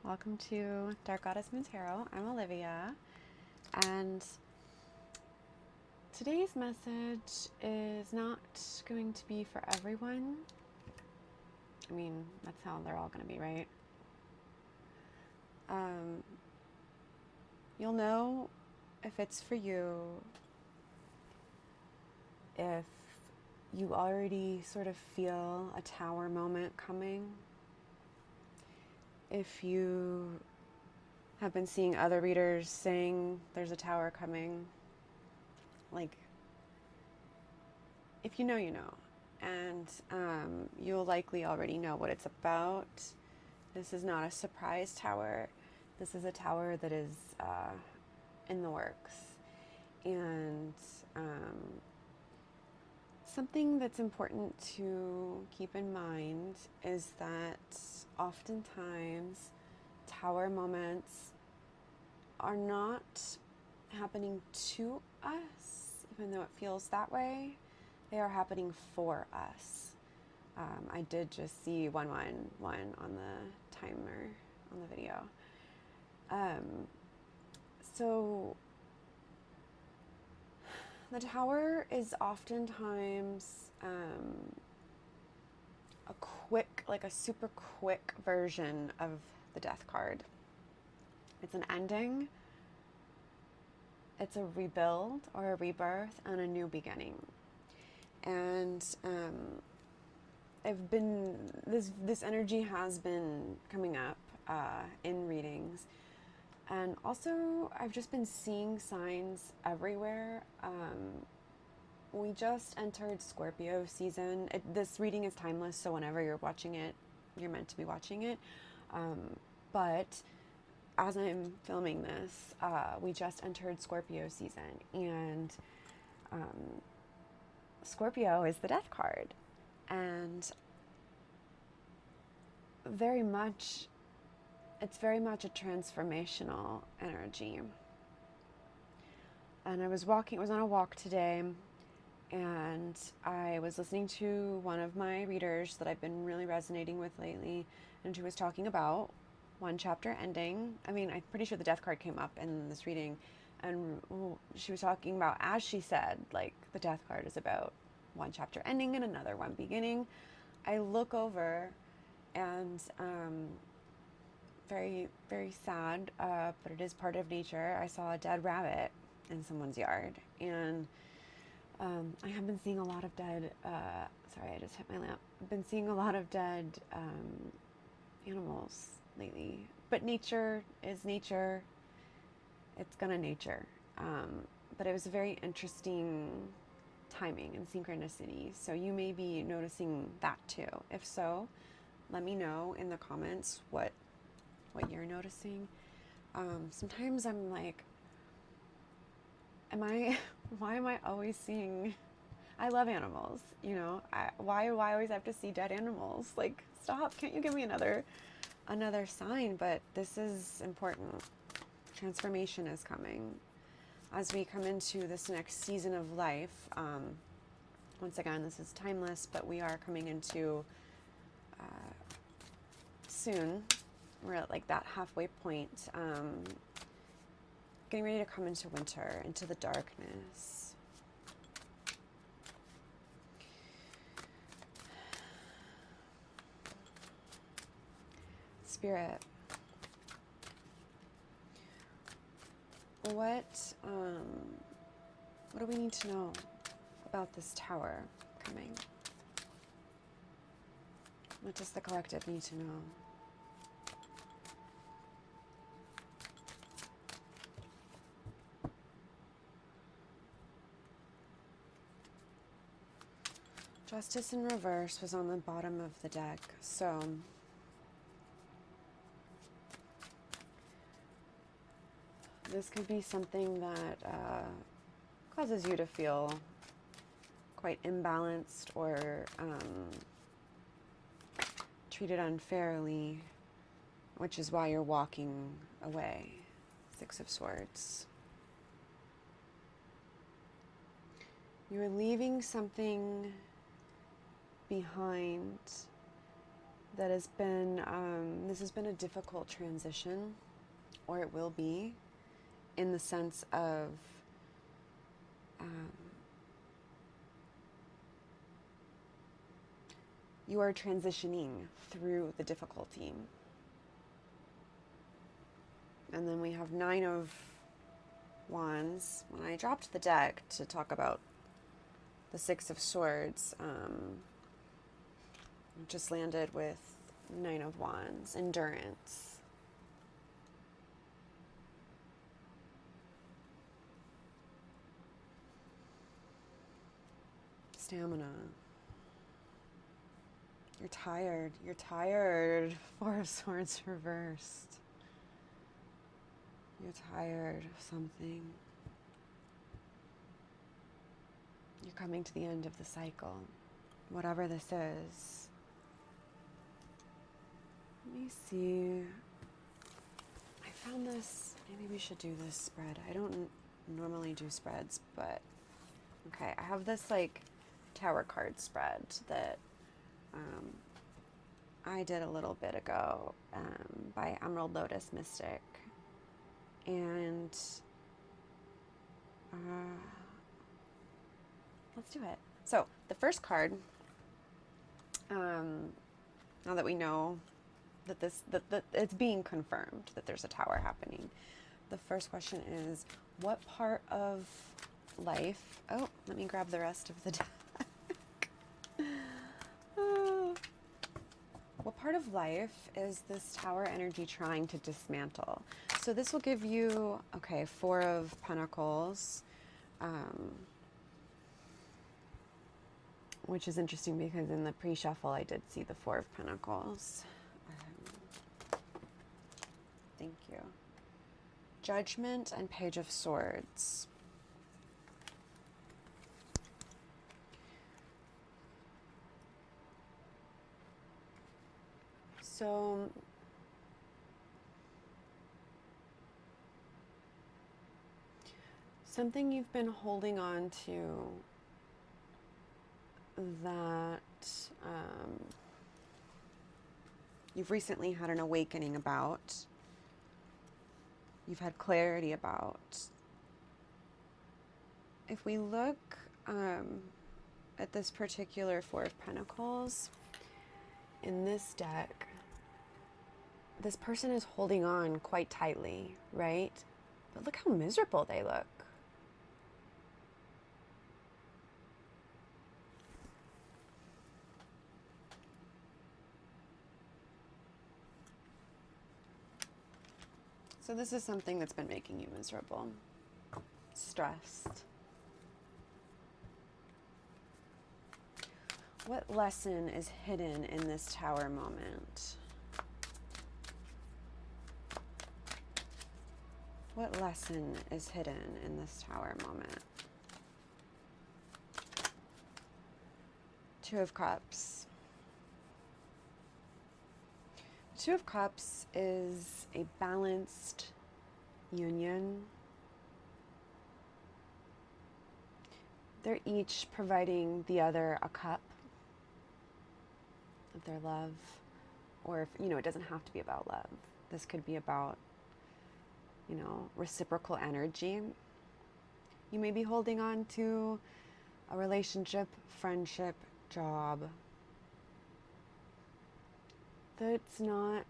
Welcome to Dark Goddess Moon Tarot. I'm Olivia, and today's message is not going to be for everyone. I mean, that's how they're all going to be, right? You'll know if it's for you if you already sort of feel a tower moment coming. If you have been seeing other readers saying there's a tower coming, like, if you know, you know. And you'll likely already know what it's about. This is not a surprise tower. This is a tower that is in the works. And something that's important to keep in mind is that oftentimes tower moments are not happening to us, even though it feels that way. They are happening for us. I did just see 111 on the timer on the video. So the tower is oftentimes a quick, like a super quick version of the death card. It's an ending, it's a rebuild or a rebirth, and a new beginning. And this energy has been coming up in readings. And also, I've just been seeing signs everywhere. We just entered Scorpio season. This reading is timeless, so whenever you're watching it, you're meant to be watching it. But as I'm filming this, we just entered Scorpio season. And Scorpio is the death card. And it's very much a transformational energy. And I was on a walk today, and I was listening to one of my readers that I've been really resonating with lately, and she was talking about one chapter ending. I mean, I'm pretty sure the death card came up in this reading, and she was talking about, as she said, like, the death card is about one chapter ending and another one beginning. I look over, and very, very sad, but it is part of nature. I saw a dead rabbit in someone's yard, and I have been seeing a lot of dead, sorry, I just hit my lamp. I've been seeing a lot of dead animals lately, but nature is nature. It's gonna nature. But it was a very interesting timing and synchronicity. So you may be noticing that too. If so, let me know in the comments what you're noticing. Sometimes I'm like, why am I always seeing, I love animals, you know, why do I always have to see dead animals? Like, stop, can't you give me another sign? But this is important. Transformation is coming as we come into this next season of life. Once again, this is timeless, but we are coming into soon. We're at like that halfway point, getting ready to come into winter, into the darkness. Spirit, what do we need to know about this tower coming? What does the collective need to know? Justice in reverse was on the bottom of the deck, so this could be something that causes you to feel quite imbalanced or treated unfairly, which is why you're walking away. Six of Swords. You're leaving something behind that this has been a difficult transition, or it will be, in the sense of you are transitioning through the difficulty. And then we have 9 of Wands. When I dropped the deck to talk about the 6 of Swords, just landed with 9 of Wands, endurance. Stamina. You're tired. You're tired. 4 of Swords reversed. You're tired of something. You're coming to the end of the cycle, whatever this is. Let me see. I found this. Maybe we should do this spread. I don't normally do spreads, but okay. I have this like tower card spread that I did a little bit ago by Emerald Lotus Mystic. And let's do it. So the first card, now that we know that that it's being confirmed that there's a tower happening, the first question is, what part of life, oh, let me grab the rest of the deck. What part of life is this tower energy trying to dismantle? So this will give you, okay, 4 of Pentacles, which is interesting because in the pre-shuffle I did see the 4 of Pentacles. Thank you. Judgment and Page of Swords. So something you've been holding on to that you've recently had an awakening about, you've had clarity about. If we look at this particular 4 of Pentacles in this deck, this person is holding on quite tightly, right? But look how miserable they look. So this is something that's been making you miserable, stressed. What lesson is hidden in this tower moment? What lesson is hidden in this tower moment? 2 of Cups. 2 of Cups is a balanced union. They're each providing the other a cup of their love. Or if, it doesn't have to be about love. This could be about, reciprocal energy. You may be holding on to a relationship, friendship, job that's not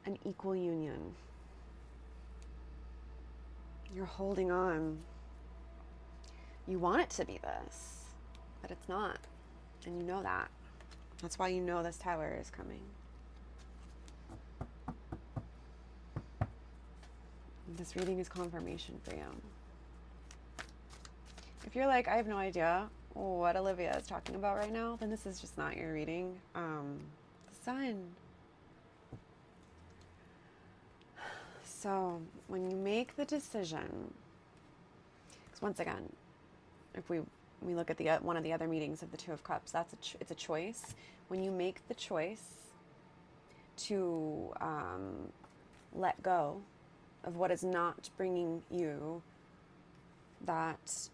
an equal union. You're holding on. You want it to be this, but it's not. And you know that. That's why you know this tower is coming. This reading is confirmation for you. If you're like, I have no idea what Olivia is talking about right now, then this is just not your reading. The Sun. So when you make the decision, because once again, if we look at one of the other meetings of the 2 of Cups, it's a choice. When you make the choice to let go of what is not bringing you that,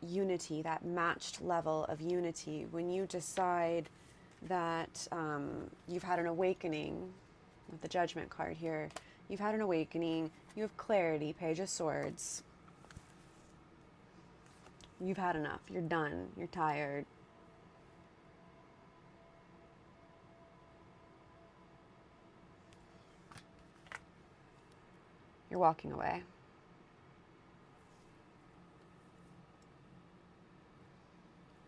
unity, that matched level of unity, when you decide that you've had an awakening, with the Judgment card here, you've had an awakening, you have clarity, Page of Swords. You've had enough. You're done. You're tired. You're walking away.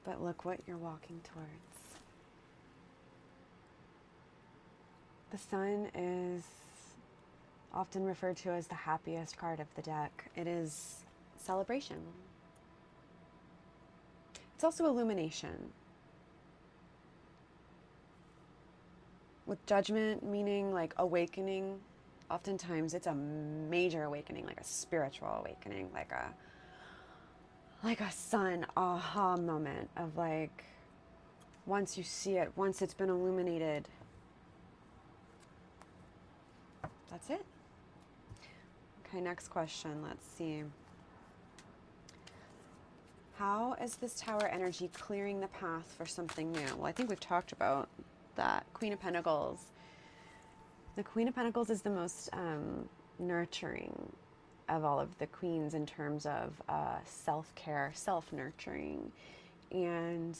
But look what you're walking towards. The Sun is often referred to as the happiest card of the deck. It is celebration. It's also illumination. With Judgment meaning like awakening, oftentimes it's a major awakening, like a spiritual awakening, like a sun aha moment of like, once you see it, once it's been illuminated, that's it. Okay, next question. Let's see. How is this Tower energy clearing the path for something new? Well, I think we've talked about that. Queen of Pentacles. The Queen of Pentacles is the most nurturing of all of the queens in terms of self-care, self-nurturing, and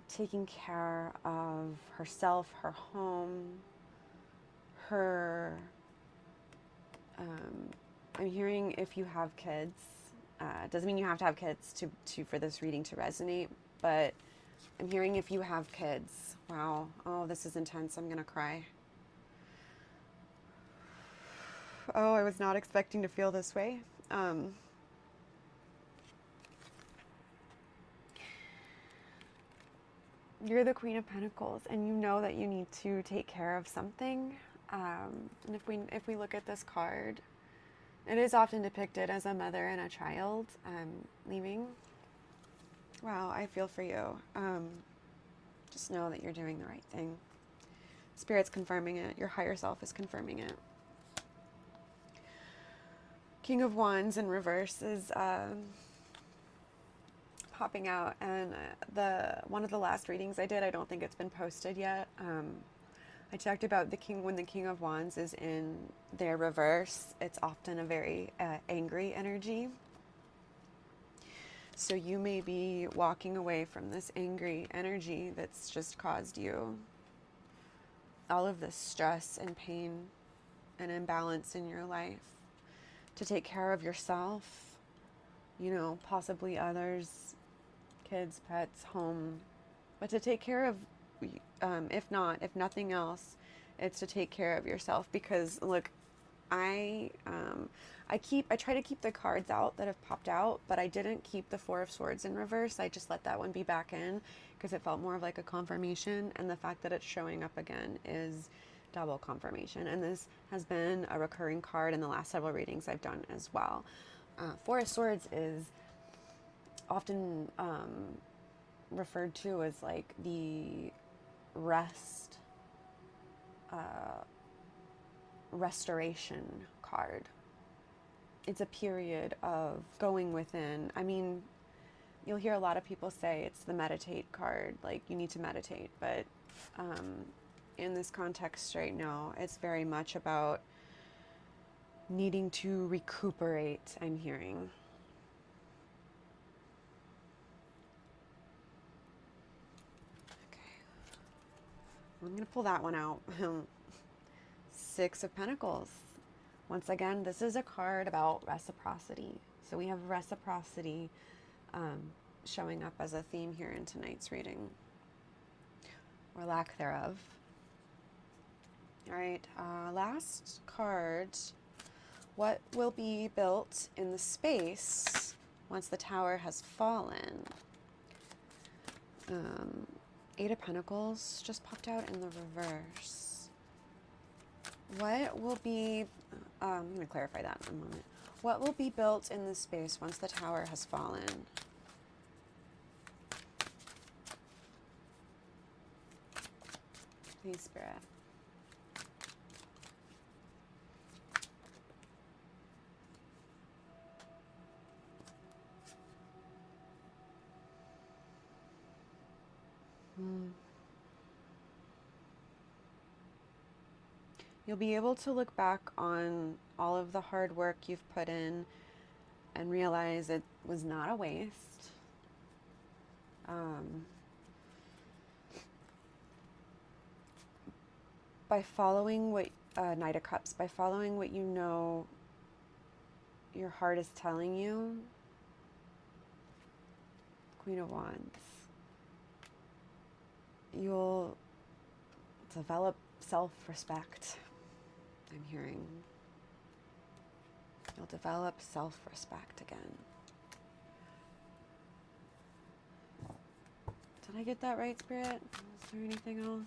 taking care of herself, her home, her... I'm hearing if you have kids, doesn't mean you have to have kids to for this reading to resonate, but I'm hearing if you have kids. Wow. Oh, this is intense. I'm gonna cry. Oh, I was not expecting to feel this way. You're the Queen of Pentacles, and you know that you need to take care of something. And if we look at this card, it is often depicted as a mother and a child leaving. Wow, I feel for you. Just know that you're doing the right thing. Spirit's confirming it. Your higher self is confirming it. King of Wands in reverse is popping out, and one of the last readings I did, I don't think it's been posted yet. I talked about when the King of Wands is in their reverse, it's often a very angry energy. So you may be walking away from this angry energy that's just caused you all of this stress and pain and imbalance in your life. To take care of yourself, possibly others, kids, pets, home, but to take care of, if nothing else, it's to take care of yourself. Because look, I try to keep the cards out that have popped out, but I didn't keep the Four of Swords in reverse. I just let that one be back in because it felt more of like a confirmation, and the fact that it's showing up again is double confirmation. And this has been a recurring card in the last several readings I've done as well. Four of Swords is often referred to as like the restoration card. It's a period of going within. I mean, you'll hear a lot of people say it's the meditate card, like you need to meditate, but in this context right now, it's very much about needing to recuperate, I'm hearing. I'm going to pull that one out. Six of Pentacles. Once again, this is a card about reciprocity. So we have reciprocity showing up as a theme here in tonight's reading, or lack thereof. All right, last card. What will be built in the space once the tower has fallen? Eight of Pentacles just popped out in the reverse. What will be, I'm going to clarify that in a moment. What will be built in the space once the tower has fallen? Please, Spirit. Mm. You'll be able to look back on all of the hard work you've put in and realize it was not a waste. Um, by following what, Knight of Cups, by following what you know your heart is telling you, Queen of Wands, you'll develop self-respect. I'm hearing you'll develop self-respect again. Did I get that right, Spirit? Is there anything else?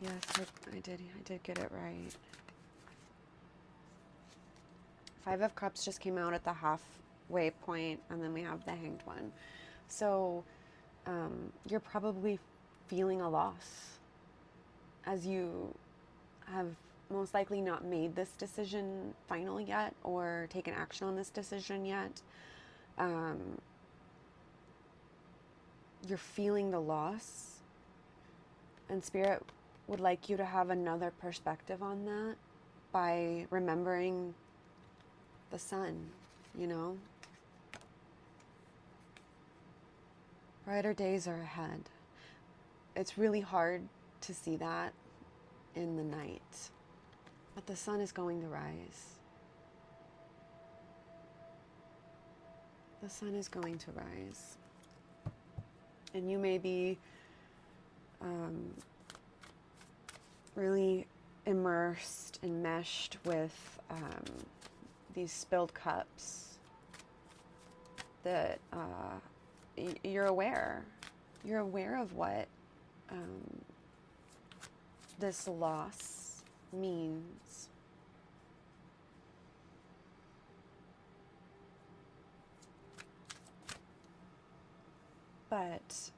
Yes, I did get it right. Five of Cups just came out at the halfway point, and then we have the Hanged One. So you're probably feeling a loss, as you have most likely not made this decision final yet or taken action on this decision yet. You're feeling the loss, and Spirit would like you to have another perspective on that by remembering the sun, you know? Brighter days are ahead. It's really hard to see that in the night, but the sun is going to rise. The sun is going to rise. And you may be really immersed, enmeshed with these spilled cups that you're aware. You're aware of what this loss means. But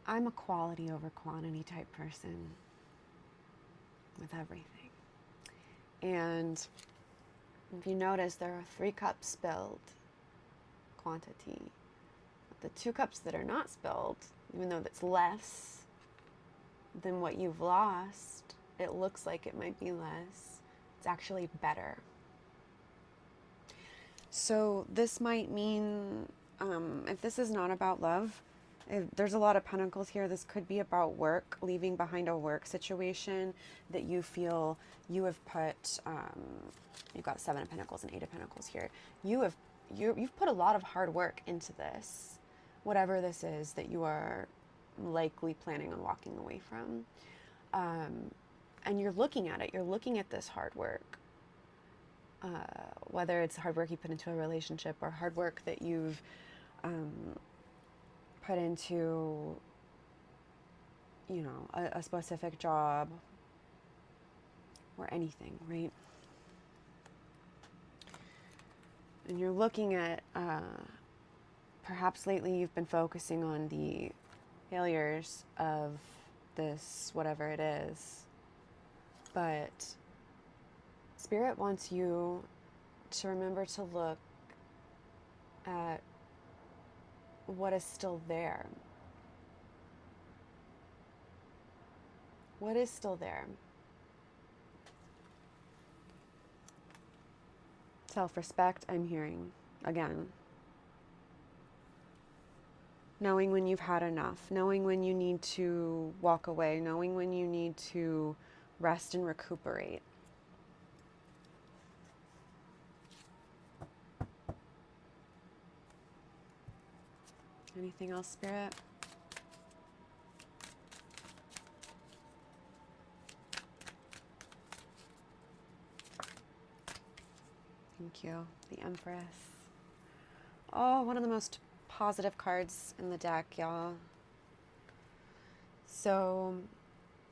I'm a quality over quantity type person with everything. And if you notice, there are 3 cups spilled, quantity. But the 2 cups that are not spilled, even though that's less than what you've lost, it looks like it might be less. It's actually better. So this might mean, if this is not about love, there's a lot of pentacles here. This could be about work, leaving behind a work situation that you feel you have put, you've got 7 of Pentacles and 8 of Pentacles here. You've put a lot of hard work into this, whatever this is that you are likely planning on walking away from. And you're looking at it, you're looking at this hard work. Whether it's hard work you put into a relationship or hard work that you've put into, you know, a specific job or anything, right? And you're looking at, perhaps lately you've been focusing on the failures of this, whatever it is, but Spirit wants you to remember to look at what is still there. What is still there? Self-respect, I'm hearing again. Knowing when you've had enough, knowing when you need to walk away, knowing when you need to rest and recuperate. Anything else, Spirit? Thank you. The Empress. Oh, one of the most positive cards in the deck, y'all. So,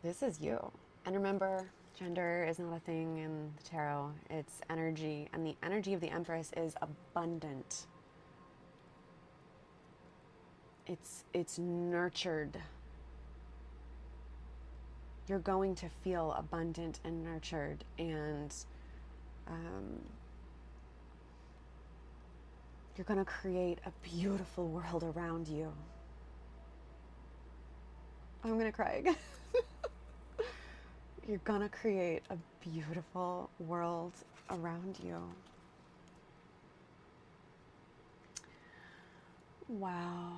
this is you. And remember, gender is not a thing in the tarot. It's energy. And the energy of the Empress is abundant. It's nurtured. You're going to feel abundant and nurtured, and You're going to create a beautiful world around you. I'm going to cry again. You're going to create a beautiful world around you. Wow.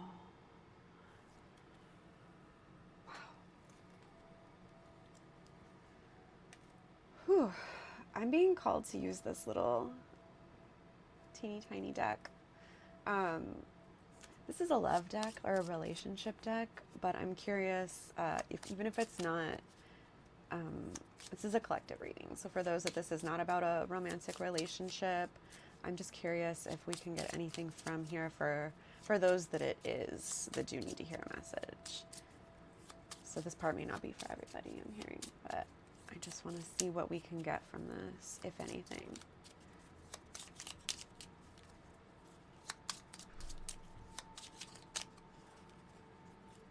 Whew. I'm being called to use this little teeny tiny deck. This is a love deck or a relationship deck, but I'm curious if even if it's not, this is a collective reading. So for those that this is not about a romantic relationship, I'm just curious if we can get anything from here for those that it is that do need to hear a message. So this part may not be for everybody, I'm hearing, but I just want to see what we can get from this, if anything.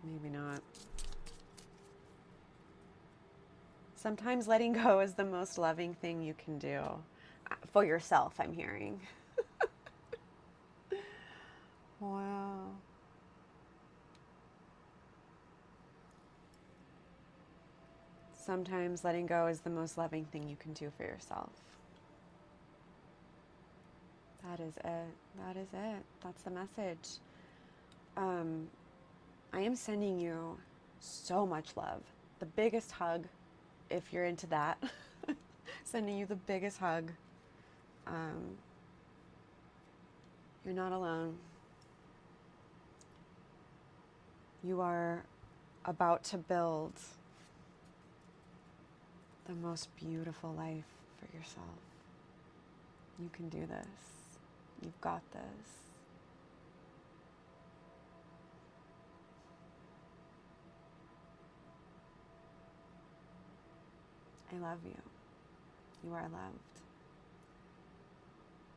Maybe not. Sometimes letting go is the most loving thing you can do. For yourself, I'm hearing. Wow. Sometimes letting go is the most loving thing you can do for yourself. That is it. That is it. That's the message. I am sending you so much love. The biggest hug, if you're into that. Sending you the biggest hug. You're not alone. You are about to build the most beautiful life for yourself. You can do this. You've got this. I love you. You are loved.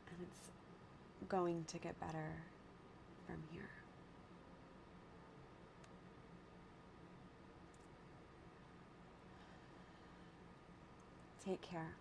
And it's going to get better from here. Take care.